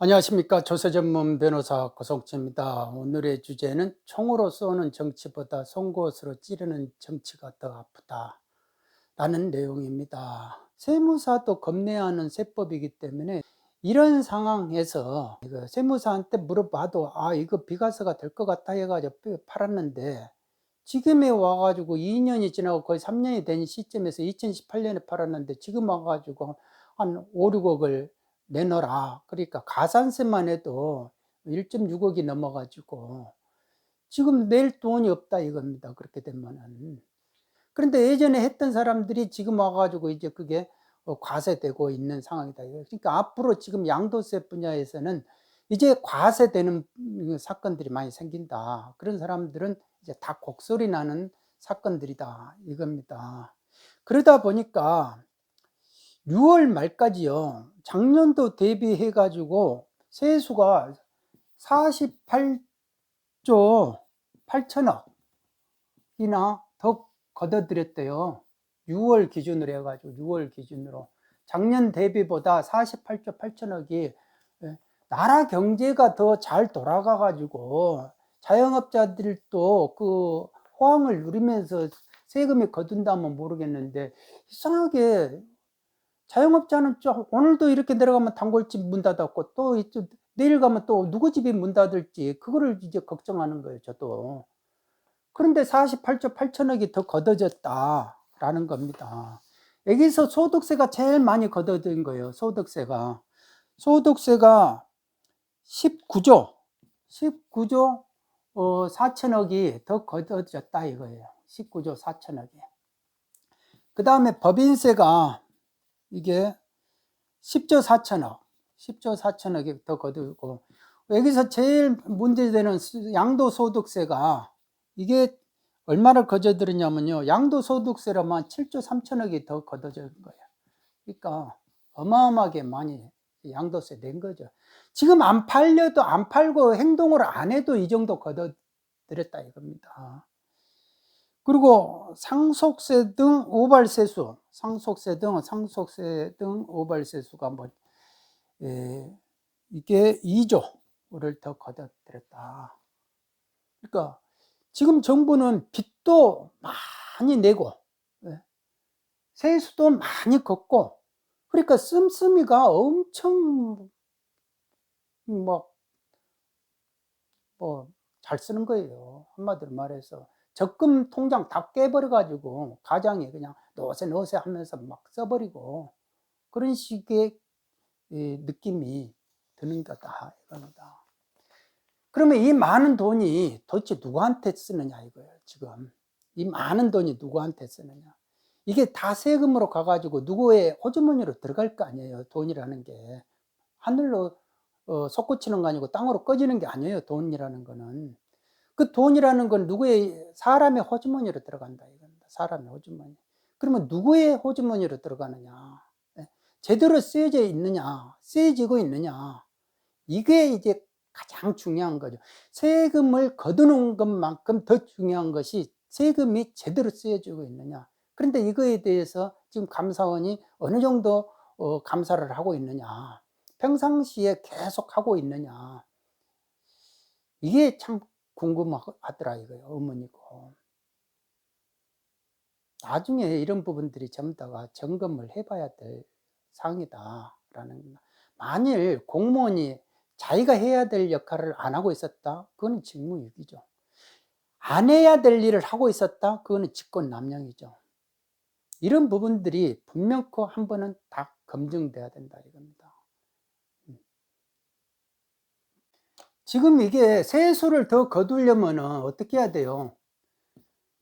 안녕하십니까. 조세전문 변호사 고성치입니다. 오늘의 주제는 총으로 쏘는 정치보다 송곳으로 찌르는 정치가 더 아프다 라는 내용입니다. 세무사도 겁내하는 세법이기 때문에 이런 상황에서 세무사한테 물어봐도 이거 비과세가 될 것 같아 해가지고 팔았는데, 지금에 와가지고 2년이 지나고 거의 3년이 된 시점에서 2018년에 팔았는데 지금 와가지고 한 5, 6억을 내놔라. 그러니까 가산세만 해도 1.6억이 넘어가지고 지금 낼 돈이 없다 이겁니다. 그렇게 되면은. 그런데 예전에 했던 사람들이 지금 와가지고 이제 그게 과세되고 있는 상황이다. 그러니까 앞으로 지금 양도세 분야에서는 이제 과세되는 사건들이 많이 생긴다. 그런 사람들은 이제 다 곡소리 나는 사건들이다 이겁니다. 그러다 보니까 6월 말까지요, 작년도 대비해 가지고 세수가 48조 8천억이나 더 걷어들였대요. 6월 기준으로 해가지고 6월 기준으로 작년 대비보다 48조 8천억이 나라 경제가 더 잘 돌아가 가지고 자영업자들도 그 호황을 누리면서 세금이 거둔다면 모르겠는데, 이상하게 자영업자는 오늘도 이렇게 내려가면 단골집 문 닫았고 또 내일 가면 또 누구 집이 문 닫을지 그거를 이제 걱정하는 거예요, 저도. 그런데 48조 8천억이 더 걷어졌다라는 겁니다. 여기서 소득세가 제일 많이 걷어진 거예요. 소득세가 19조 4천억이 더 걷어졌다 이거예요. 19조 4천억이. 그 다음에 법인세가 이게 10조 4천억이 더 거두고, 여기서 제일 문제되는 양도소득세가 이게 얼마를 거둬들였냐면요, 양도소득세로만 7조 3천억이 더 거둬진 거예요. 그러니까 어마어마하게 많이 양도세 낸 거죠. 지금 안 팔려도, 안 팔고 행동을 안 해도 이 정도 거둬들였다 이겁니다. 그리고 상속세 등 오발세수, 상속세 등 오발세수가 이게 2조를 더 거둬들였다. 그러니까 지금 정부는 빚도 많이 내고 세수도 많이 걷고, 그러니까 씀씀이가 엄청 잘 쓰는 거예요. 한마디로 말해서 적금 통장 다 깨버려가지고 가장이 그냥 노세 하면서 막 써버리고, 그런 식의 느낌이 드는 거다 이겁니다. 그러면 이 많은 돈이 도대체 누구한테 쓰느냐 이거예요. 지금 이 많은 돈이 누구한테 쓰느냐, 이게 다 세금으로 가가지고 누구의 호주머니로 들어갈 거 아니에요. 돈이라는 게 하늘로 솟구치는 거 아니고 땅으로 꺼지는 게 아니에요. 돈이라는 거는, 그 돈이라는 건 누구의, 사람의 호주머니로 들어간다 이겁니다. 사람의 호주머니. 그러면 누구의 호주머니로 들어가느냐, 제대로 쓰여져 있느냐, 쓰여지고 있느냐, 이게 이제 가장 중요한 거죠. 세금을 거두는 것만큼 더 중요한 것이 세금이 제대로 쓰여지고 있느냐. 그런데 이거에 대해서 지금 감사원이 어느 정도 감사를 하고 있느냐, 평상시에 계속 하고 있느냐, 이게 참 궁금하더라 이거예요. 의문이고. 나중에 이런 부분들이 전부 다가 점검을 해봐야 될 사항이다라는. 만일 공무원이 자기가 해야 될 역할을 안 하고 있었다, 그거는 직무유기죠. 안 해야 될 일을 하고 있었다, 그거는 직권남용이죠. 이런 부분들이 분명코 한 번은 다 검증돼야 된다 이겁니다. 지금 이게 세수를 더 거두려면 어떻게 해야 돼요?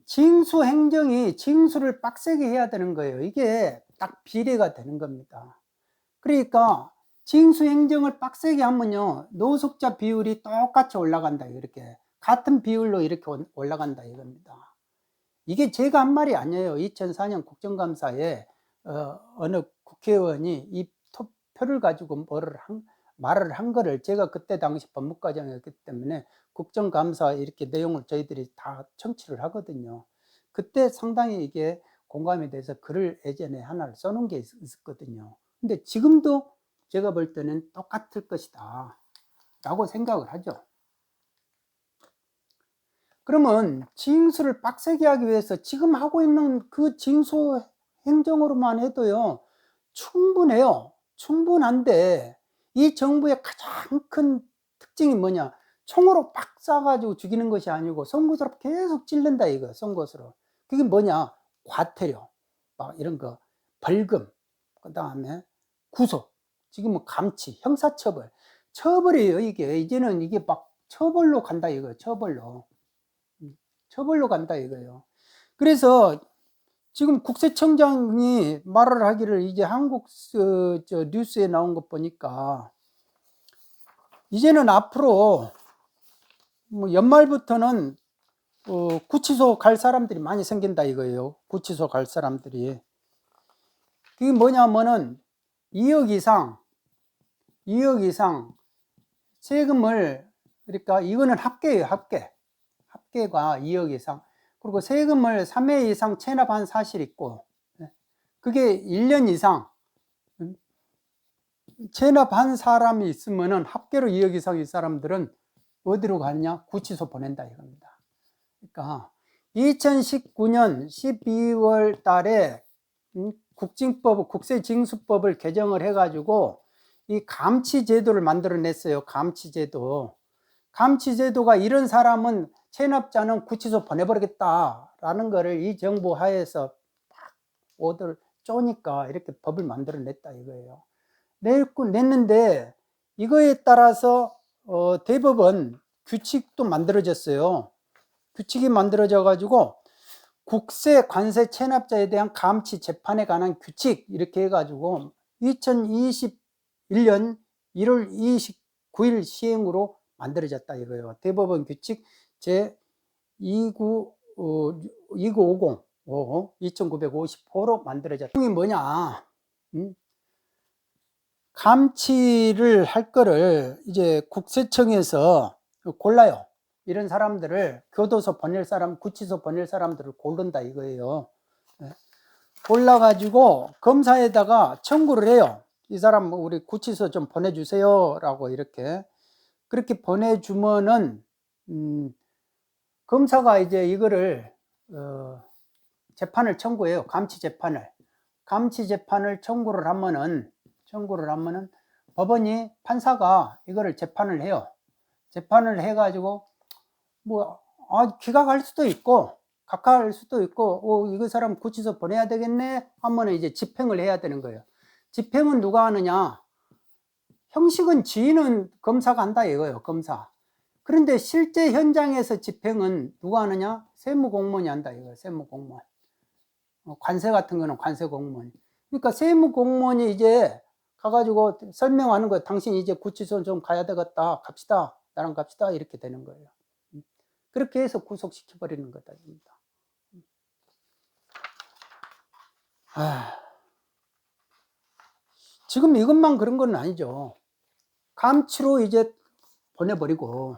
징수행정이 징수를 빡세게 해야 되는 거예요. 이게 딱 비례가 되는 겁니다. 그러니까 징수행정을 빡세게 하면요, 노숙자 비율이 똑같이 올라간다. 이렇게 같은 비율로 이렇게 올라간다 이겁니다. 이게 제가 한 말이 아니에요. 2004년 국정감사에 어느 국회의원이 이 표를 가지고 말을 한 거를 제가 그때 당시 법무과장이었기 때문에 국정감사 이렇게 내용을 저희들이 다 청취를 하거든요. 그때 상당히 이게 공감이 돼서 글을 예전에 하나를 써놓은 게 있었거든요. 근데 지금도 제가 볼 때는 똑같을 것이다 라고 생각을 하죠. 그러면 징수를 빡세게 하기 위해서 지금 하고 있는 그 징수 행정으로만 해도요, 충분해요. 충분한데, 이 정부의 가장 큰 특징이 뭐냐? 총으로 빡 쏴가지고 죽이는 것이 아니고, 송곳으로 계속 찔른다, 이거, 송곳으로. 그게 뭐냐? 과태료, 막 이런 거, 벌금, 그 다음에 구속, 지금 뭐 감치, 형사처벌. 처벌이에요, 이게. 이제는 이게 막 처벌로 간다, 이거, 처벌로. 처벌로 간다, 이거예요. 그래서 지금 국세청장이 말을 하기를, 이제 한국 뉴스에 나온 것 보니까 이제는 앞으로 뭐 연말부터는 구치소 갈 사람들이 많이 생긴다 이거예요. 구치소 갈 사람들이. 그게 뭐냐면은 2억 이상 세금을, 그러니까 이거는 합계예요, 합계가 2억 이상. 그리고 세금을 3회 이상 체납한 사실 있고, 그게 1년 이상 체납한 사람이 있으면은 합계로 2억 이상 이 사람들은 어디로 가느냐? 구치소 보낸다 이겁니다. 그러니까 2019년 12월 달에 국세징수법을 개정을 해가지고 이 감치제도를 만들어냈어요. 감치제도가 이런 사람은, 체납자는 구치소 보내버리겠다라는 거를 이 정부 하에서 오더를 쪼니까 이렇게 법을 만들어냈다 이거예요. 냈는데 이거에 따라서 대법원 규칙도 만들어졌어요. 규칙이 만들어져 가지고 국세 관세 체납자에 대한 감치 재판에 관한 규칙, 이렇게 해가지고 2021년 1월 29일 시행으로 만들어졌다 이거예요. 대법원 규칙 제 2950 2950호로 만들어졌다. 이게 뭐냐? 감치를 할 거를 이제 국세청에서 골라요. 이런 사람들을, 교도소 보낼 사람, 구치소 보낼 사람들을 고른다 이거예요. 골라가지고 검사에다가 청구를 해요. 이 사람 우리 구치소 좀 보내주세요 라고 이렇게. 그렇게 보내주면은 검사가 이제 이거를 재판을 청구해요. 감치 재판을 청구를 하면은 법원이, 판사가 이거를 재판을 해요. 재판을 해가지고 기각할 수도 있고 각하할 수도 있고, 이거 사람 구치소 보내야 되겠네 하면은 이제 집행을 해야 되는 거예요. 집행은 누가 하느냐? 형식은 지휘는 검사가 한다 이거예요, 검사. 그런데 실제 현장에서 집행은 누가 하느냐? 세무공무원이 한다 이거예요, 세무공무원. 관세 같은 거는 관세공무원. 그러니까 세무공무원이 이제 가가지고 설명하는 거예요. 당신 이제 구치소 좀 가야 되겠다. 갑시다. 나랑 갑시다. 이렇게 되는 거예요. 그렇게 해서 구속시켜버리는 거다. 지금 이것만 그런 건 아니죠. 감치로 이제 보내버리고,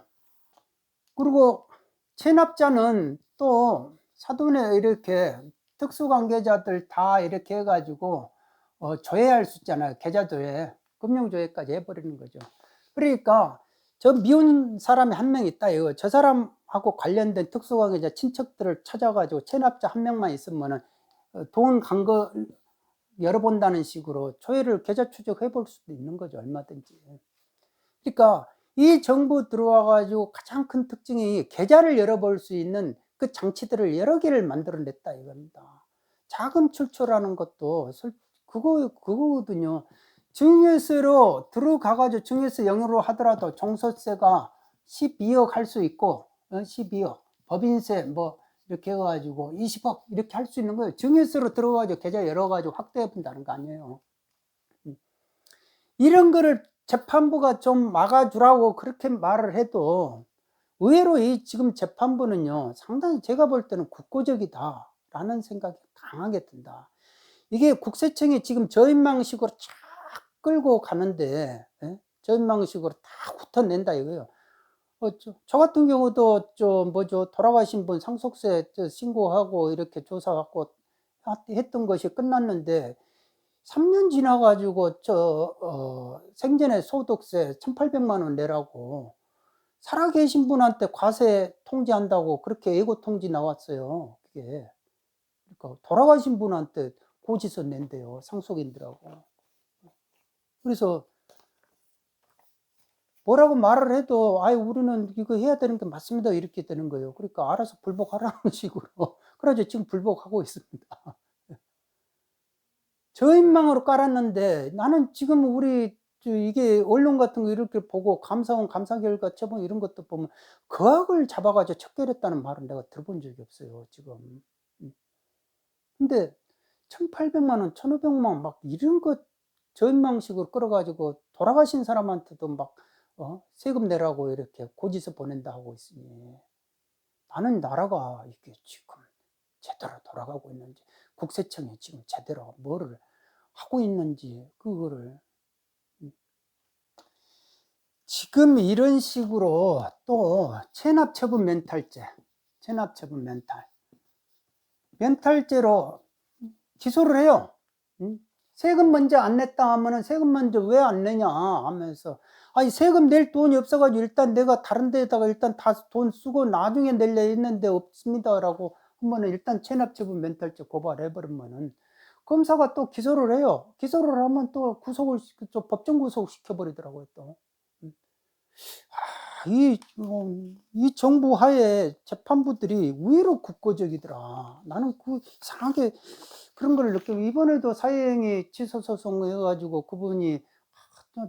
그리고 체납자는 또 사돈에 이렇게 특수관계자들 다 이렇게 해가지고 조회할 수 있잖아요. 계좌조회, 금융조회까지 해버리는 거죠. 그러니까 저 미운 사람이 한 명 있다 이거. 저 사람하고 관련된 특수관계자 친척들을 찾아가지고 체납자 한 명만 있으면은 돈 간 거 열어본다는 식으로 조회를, 계좌 추적해 볼 수도 있는 거죠, 얼마든지. 그러니까 이 정부 들어와 가지고 가장 큰 특징이 계좌를 열어볼 수 있는 그 장치들을 여러 개를 만들어냈다 이겁니다. 자금 출처라는 것도 그거거든요. 증여세로 들어가 가지고 증여세 영유로 하더라도 종소세가 12억 할 수 있고, 12억, 법인세 뭐 이렇게 해가지고 20억 이렇게 할 수 있는 거예요. 증여세로 들어가지고 계좌 열어가지고 확대해 본다는 거 아니에요. 이런 거를 재판부가 좀 막아주라고 그렇게 말을 해도, 의외로 이 지금 재판부는요, 상당히 제가 볼 때는 국고적이다 라는 생각이 강하게 든다. 이게 국세청이 지금 저인망식으로 쫙 끌고 가는데, 저인망식으로 다 훑어낸다 이거예요. 저 같은 경우도 돌아가신 분 상속세 신고하고 이렇게 조사하고 했던 것이 끝났는데, 3년 지나가지고 생전에 소득세 1,800만 원 내라고 살아계신 분한테 과세 통지한다고 그렇게 예고 통지 나왔어요. 그게. 그러니까 돌아가신 분한테 고지서 낸대요. 상속인들하고. 그래서 뭐라고 말을 해도 아이 우리는 이거 해야 되는 게 맞습니다. 이렇게 되는 거예요. 그러니까 알아서 불복하라는 식으로. 그래서 지금 불복하고 있습니다. 저인망으로 깔았는데 나는 지금 우리 이게 언론 같은 거 이렇게 보고 감사원 감사 결과 처분 이런 것도 보면 거악을 잡아가지고 척결했다는 말은 내가 들어본 적이 없어요, 지금. 근데 1,800만 원, 1,500만 원 막 이런 거 저인망식으로 끌어가지고 돌아가신 사람한테도 막 세금 내라고 이렇게 고지서 보낸다 하고 있으니 나는 나라가 이게 지금 제대로 돌아가고 있는지 국세청이 지금 제대로 뭐를 하고 있는지 그거를 지금 이런 식으로 또 체납처분 멘탈죄로 기소를 해요. 세금 먼저 안 냈다 하면은 세금 먼저 왜 안 내냐 하면서 아니 세금 낼 돈이 없어가지고 일단 내가 다른 데다가 일단 다 돈 쓰고 나중에 낼려 했는데 없습니다라고 하면은 일단 체납처분 멘탈죄 고발해버리면은 검사가 또 기소를 해요. 기소를 하면 또 또 법정 구속 시켜버리더라고요 또. 이 정부 하에 재판부들이 의외로 국고적이더라. 나는 이상하게 그런 걸 느끼고 이번에도 사회행위 취소 소송 해가지고 그분이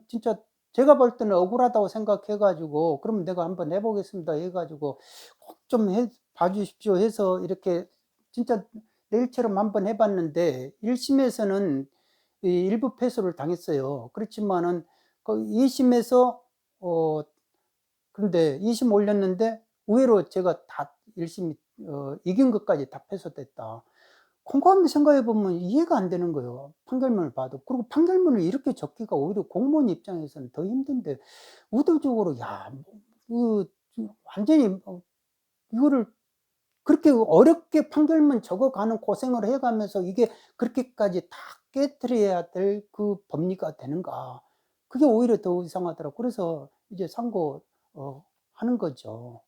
진짜 제가 볼 때는 억울하다고 생각해가지고 그러면 내가 한번 해보겠습니다 해가지고 꼭 좀 봐주십시오 해서 이렇게 진짜 내일처럼 한번 해봤는데 1심에서는 일부 패소를 당했어요. 그렇지만은 2심에서 그런데 2심 올렸는데 의외로 제가 다 1심 이긴 것까지 다 패소됐다. 곰곰이 생각해 보면 이해가 안 되는 거예요. 판결문을 봐도. 그리고 판결문을 이렇게 적기가 오히려 공무원 입장에서는 더 힘든데 의도적으로 완전히 이거를 그렇게 어렵게 판결문 적어가는 고생을 해가면서 이게 그렇게까지 다 깨트려야 될 그 법리가 되는가. 그게 오히려 더 이상하더라고. 그래서 이제 상고 하는 거죠.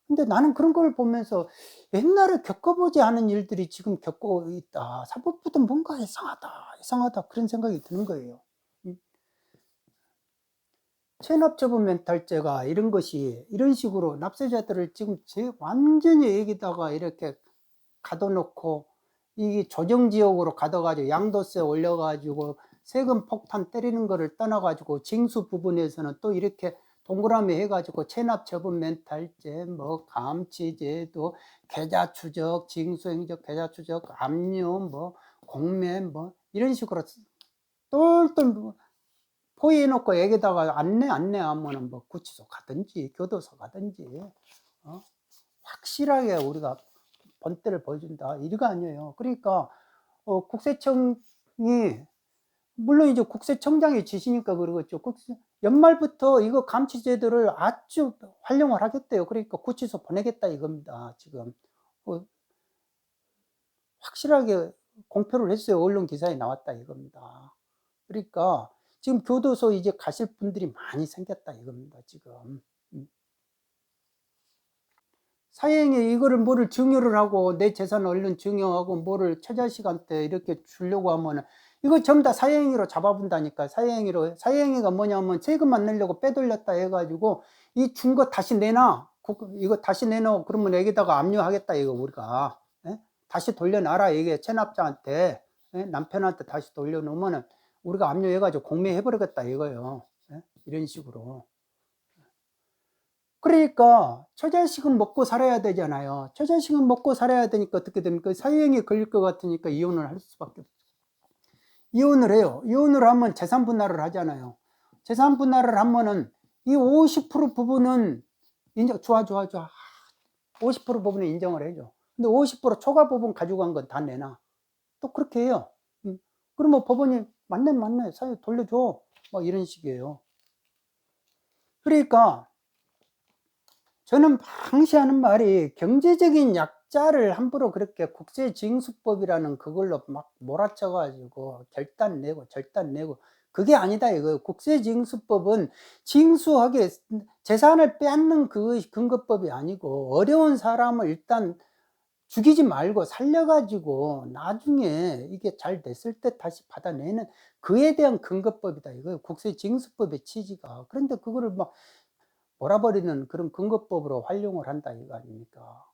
근데 나는 그런 걸 보면서 옛날에 겪어보지 않은 일들이 지금 겪고 있다. 사법부도 뭔가 이상하다. 그런 생각이 드는 거예요. 체납처분 멘탈죄가 이런 것이 이런 식으로 납세자들을 지금 완전히 여기다가 이렇게 가둬놓고 이 조정지역으로 가둬가지고 양도세 올려가지고 세금 폭탄 때리는 거를 떠나가지고 징수 부분에서는 또 이렇게 동그라미 해가지고 체납처분 멘탈죄, 뭐 감치제도, 계좌추적, 징수행적 계좌추적, 압류, 뭐 공매, 뭐 이런 식으로 똘똘 포위해놓고 여기다가 안내 하면은 뭐 구치소 가든지 교도소 가든지 확실하게 우리가 본때를 보여준다 이거 아니에요. 그러니까 국세청이 물론 이제 국세청장이 지시니까 그러겠죠. 연말부터 이거 감치 제도를 아주 활용을 하겠대요. 그러니까 구치소 보내겠다 이겁니다. 지금 확실하게 공표를 했어요. 언론 기사에 나왔다 이겁니다. 그러니까 지금 교도소 이제 가실 분들이 많이 생겼다 이겁니다. 지금 사행에 이거를 뭐를 증여를 하고 내 재산을 얼른 증여하고 뭐를 처자식한테 이렇게 주려고 하면은 이거 전부 다 사행위로 잡아본다니까. 사행위가 뭐냐면 세금 안 내려고 빼돌렸다 해가지고 이 준 거 다시 내놔. 이거 다시 내놔. 그러면 여기다가 압류하겠다 이거 우리가. 예? 다시 돌려놔라 이게 체납자한테. 예? 남편한테 다시 돌려놓으면은 우리가 압류해가지고 공매해버리겠다 이거예요. 예? 이런 식으로. 그러니까 처자식은 먹고 살아야 되잖아요. 처자식은 먹고 살아야 되니까 어떻게 됩니까? 사유행위 걸릴 것 같으니까 이혼을 할 수밖에 없죠. 이혼을 해요. 이혼을 하면 재산 분할을 하잖아요. 재산 분할을 하면은 이 50% 부분은 좋아. 50% 부분은 인정을 해줘. 근데 50% 초과 부분 가져간 건 다 내놔. 또 그렇게 해요. 그러면 법원이 맞네. 사유 돌려줘. 뭐 이런 식이에요. 그러니까 저는 항시 하는 말이 경제적인 숫자를 함부로 그렇게 국세징수법이라는 그걸로 막 몰아쳐 가지고 결단 내고 절단 내고 그게 아니다 이거예요. 국세징수법은 징수하게 재산을 빼앗는 그 근거법이 아니고 어려운 사람을 일단 죽이지 말고 살려 가지고 나중에 이게 잘 됐을 때 다시 받아내는 그에 대한 근거법이다 이거예요, 국세징수법의 취지가. 그런데 그거를 막 몰아버리는 그런 근거법으로 활용을 한다 이거 아닙니까?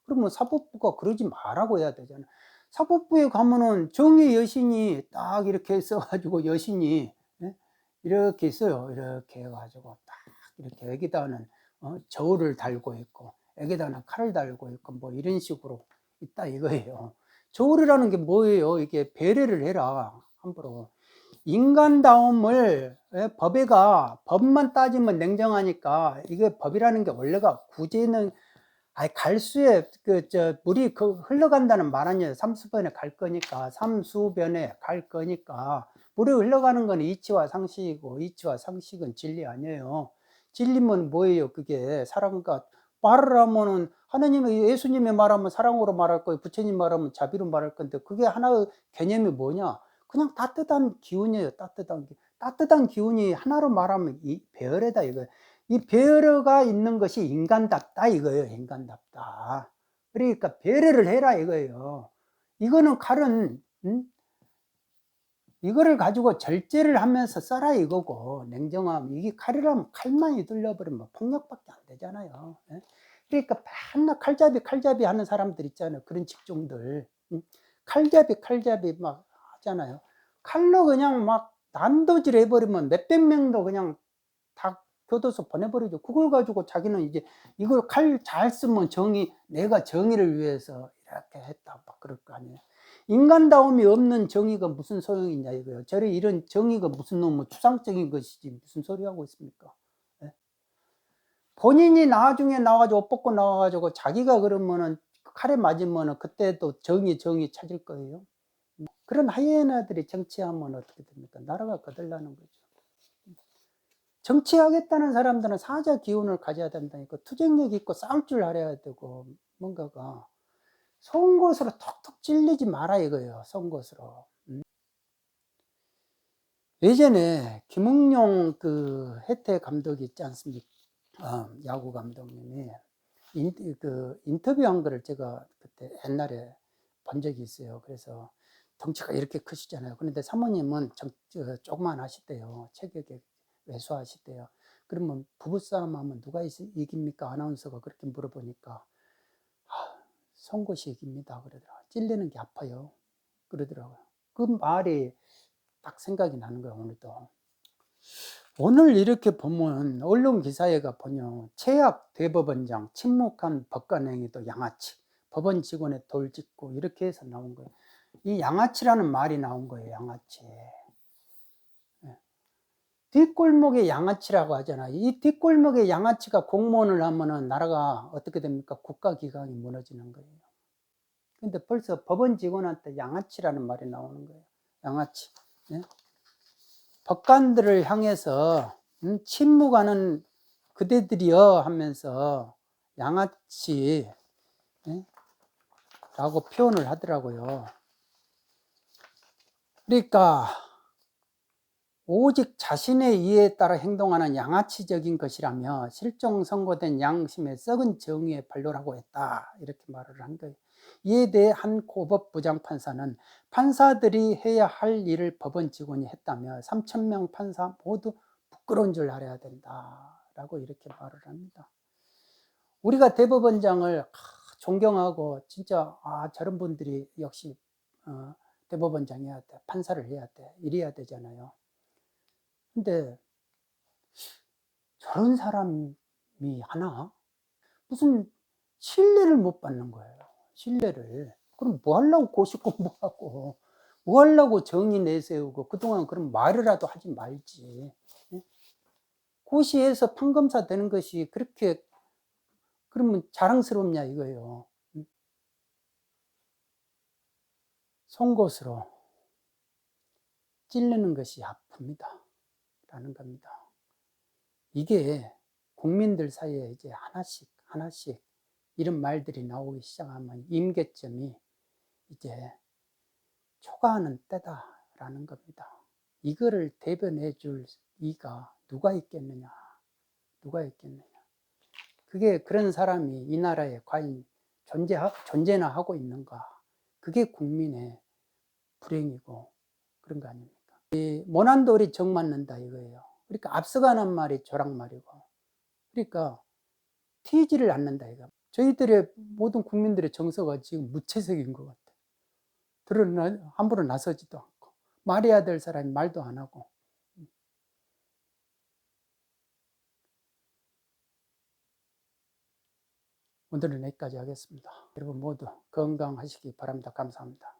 그러면 사법부가 그러지 말라고 해야 되잖아요. 사법부에 가면은 정의 여신이 딱 이렇게 써 가지고 여신이 예? 이렇게 있어요. 이렇게 해 가지고 딱 이렇게 여기다는 저울을 달고 있고 여기다는 칼을 달고 있고 뭐 이런 식으로 있다 이거예요. 저울이라는 게 뭐예요? 이게 배려를 해라 함부로. 인간다움을 법에가 법만 따지면 냉정하니까 이게 법이라는 게 원래가 구제는 갈수에 물이 흘러간다는 말 아니에요. 삼수변에 갈 거니까 삼수변에 갈 거니까 물이 흘러가는 건 이치와 상식이고 이치와 상식은 진리 아니에요. 진리면 뭐예요? 그게 사랑과 말을 하면은 하나님의 예수님의 말하면 사랑으로 말할 거예요. 부처님 말하면 자비로 말할 건데 그게 하나의 개념이 뭐냐? 그냥 따뜻한 기운이에요. 따뜻한 기운이 하나로 말하면 이 배열에다 이거. 이 배려가 있는 것이 인간답다 이거예요. 인간답다. 그러니까 배려를 해라 이거예요. 이거는 칼은 이거를 가지고 절제를 하면서 써라 이거고 냉정함 이게 칼이라면 칼만 휘둘려 버리면 폭력밖에 안 되잖아요. 예? 그러니까 맨날 칼잡이 하는 사람들 있잖아요. 그런 직종들 칼잡이 막 하잖아요. 칼로 그냥 막 난도질 해버리면 몇백 명도 그냥 다 교도소 보내버리죠. 그걸 가지고 자기는 이제 이걸 칼 잘 쓰면 내가 정의를 위해서 이렇게 했다 막 그럴 거 아니에요. 인간다움이 없는 정의가 무슨 소용이냐 이거예요. 이런 정의가 무슨 놈의 추상적인 것이지 무슨 소리 하고 있습니까? 예? 본인이 나중에 나와가지고 옷 벗고 나와가지고 자기가 그러면은 칼에 맞으면은 그때 또 정의 찾을 거예요. 그런 하이에나들이 정치하면 어떻게 됩니까? 나라가 거들나는 거죠. 정치하겠다는 사람들은 사자 기운을 가져야 된다니까. 투쟁력 있고 싸울 줄 알아야 되고 뭔가가 송곳으로 톡톡 찔리지 마라 이거예요. 송곳으로. 예전에 김응용 그 해태 감독이 있지 않습니까? 야구 감독님이 인터뷰한 거를 제가 그때 옛날에 본 적이 있어요. 그래서 덩치가 이렇게 크시잖아요. 그런데 사모님은 조그만 하시대요. 체격에 왜소하시대요. 그러면 부부싸움 하면 누가 이깁니까? 아나운서가 그렇게 물어보니까 송곳이 이깁니다. 그러더라고요. 찔리는 게 아파요. 그러더라고요. 그 말이 딱 생각이 나는 거예요. 오늘도. 오늘 이렇게 보면 언론 기사에가 보면 최악 대법원장 침묵한 법관행위도 양아치 법원 직원의 돌직구 이렇게 해서 나온 거예요. 이 양아치라는 말이 나온 거예요. 양아치. 뒷골목의 양아치라고 하잖아요. 이 뒷골목의 양아치가 공무원을 하면은 나라가 어떻게 됩니까? 국가기강이 무너지는 거예요. 근데 벌써 법원 직원한테 양아치라는 말이 나오는 거예요. 양아치. 예? 법관들을 향해서 침묵하는 그대들이여 하면서 양아치 예? 라고 표현을 하더라고요. 그러니까 오직 자신의 이해에 따라 행동하는 양아치적인 것이라며 실종 선고된 양심의 썩은 정의에 반론하고 했다 이렇게 말을 한 거예요. 이에 대해 한 고법 부장판사는 판사들이 해야 할 일을 법원 직원이 했다며 3,000명 판사 모두 부끄러운 줄 알아야 된다라고 이렇게 말을 합니다. 우리가 대법원장을 존경하고 진짜 저런 분들이 역시 대법원장 해야 돼, 판사를 해야 돼, 이래야 되잖아요. 근데 저런 사람이 하나? 무슨 신뢰를 못 받는 거예요. 신뢰를. 그럼 뭐 하려고 고시 공부하고 뭐 하려고 정의 내세우고 그동안 그럼 말이라도 하지 말지. 예? 고시에서 판검사 되는 것이 그렇게 그러면 자랑스럽냐 이거예요. 송곳으로 찔르는 것이 아픕니다. 라는 겁니다. 이게 국민들 사이에 이제 하나씩 이런 말들이 나오기 시작하면 임계점이 이제 초과하는 때다라는 겁니다. 이거를 대변해 줄 이가 누가 있겠느냐? 누가 있겠느냐? 그게 그런 사람이 이 나라에 과연 존재나 하고 있는가? 그게 국민의 불행이고 그런 거 아닙니까? 이 모난돌이 정 맞는다 이거예요. 그러니까 앞서가는 말이 조랑말이고, 그러니까 튀지를 않는다 이거. 저희들의 모든 국민들의 정서가 지금 무채색인 것 같아요. 함부로 나서지도 않고, 말해야 될 사람이 말도 안 하고. 오늘은 여기까지 하겠습니다. 여러분 모두 건강하시기 바랍니다. 감사합니다.